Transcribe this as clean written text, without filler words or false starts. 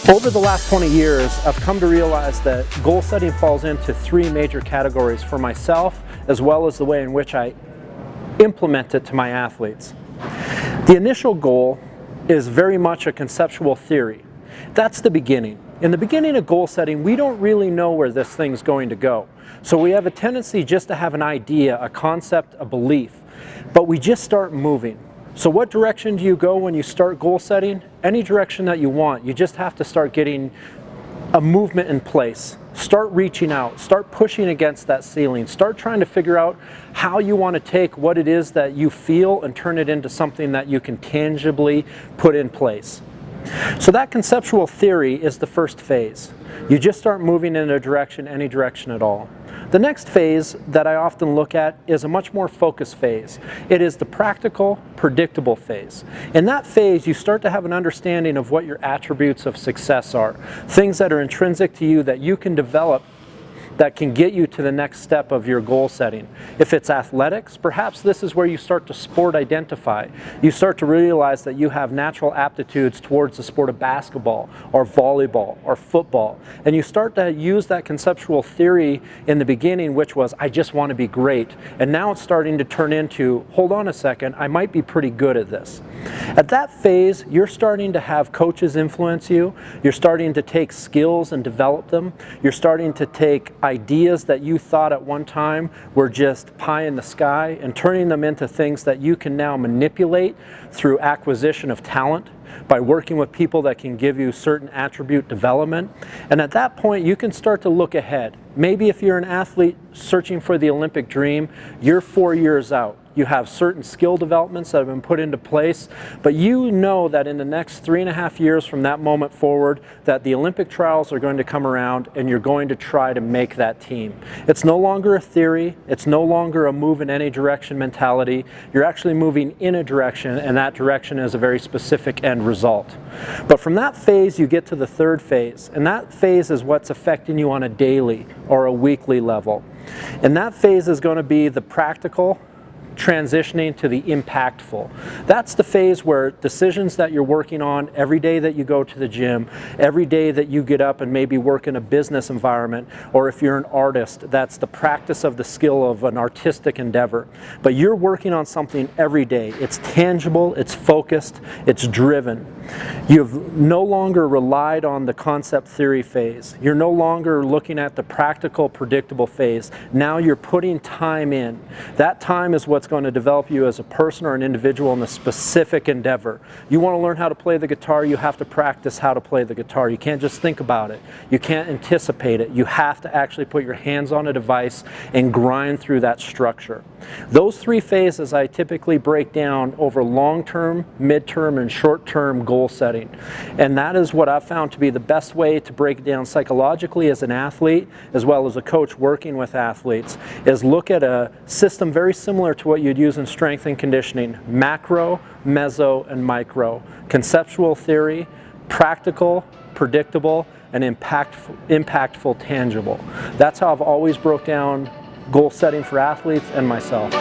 Over the last 20 years, I've come to realize that goal setting falls into three major categories for myself, as well as the way in which I implement it to my athletes. The initial goal is very much a conceptual theory. That's the beginning. In the beginning of goal setting, we don't really know where this thing's going to go. So we have a tendency just to have an idea, a concept, a belief, but we just start moving. So what direction do you go when you start goal setting? Any direction that you want. You just have to start getting a movement in place. Start reaching out. Start pushing against that ceiling. Start trying to figure out how you want to take what it is that you feel and turn it into something that you can tangibly put in place. So that conceptual theory is the first phase. You just start moving in a direction, any direction at all. The next phase that I often look at is a much more focused phase. It is the practical, predictable phase. In that phase, you start to have an understanding of what your attributes of success are, things that are intrinsic to you that you can develop that can get you to the next step of your goal setting. If it's athletics, perhaps this is where you start to sport identify. You start to realize that you have natural aptitudes towards the sport of basketball or volleyball or football. And you start to use that conceptual theory in the beginning, which was, I just want to be great. And now it's starting to turn into, hold on a second, I might be pretty good at this. At that phase, you're starting to have coaches influence you. You're starting to take skills and develop them. You're starting to take ideas that you thought at one time were just pie in the sky and turning them into things that you can now manipulate through acquisition of talent by working with people that can give you certain attribute development. And at that point, you can start to look ahead. Maybe if you're an athlete searching for the Olympic dream, you're 4 years out. You have certain skill developments that have been put into place, but you know that in the next 3.5 years from that moment forward, that the Olympic trials are going to come around and you're going to try to make that team. It's no longer a theory, it's no longer a move in any direction mentality. You're actually moving in a direction, and that direction is a very specific end result. But from that phase, you get to the third phase, and that phase is what's affecting you on a daily or a weekly level. And that phase is going to be the practical, transitioning to the impactful. That's the phase where decisions that you're working on every day that you go to the gym, every day that you get up and maybe work in a business environment, or if you're an artist, that's the practice of the skill of an artistic endeavor. But you're working on something every day. It's tangible, it's focused, it's driven. You've no longer relied on the concept theory phase. You're no longer looking at the practical, predictable phase. Now you're putting time in. That time is what's going to develop you as a person or an individual in a specific endeavor. You want to learn how to play the guitar, you have to practice how to play the guitar. You can't just think about it. You can't anticipate it. You have to actually put your hands on a device and grind through that structure. Those three phases I typically break down over long-term, mid-term, and short-term goal setting. And that is what I've found to be the best way to break it down psychologically as an athlete, as well as a coach working with athletes, is look at a system very similar to what you'd use in strength and conditioning: macro, meso, and micro. Conceptual theory, practical, predictable, and impactful, tangible. That's how I've always broke down goal setting for athletes and myself.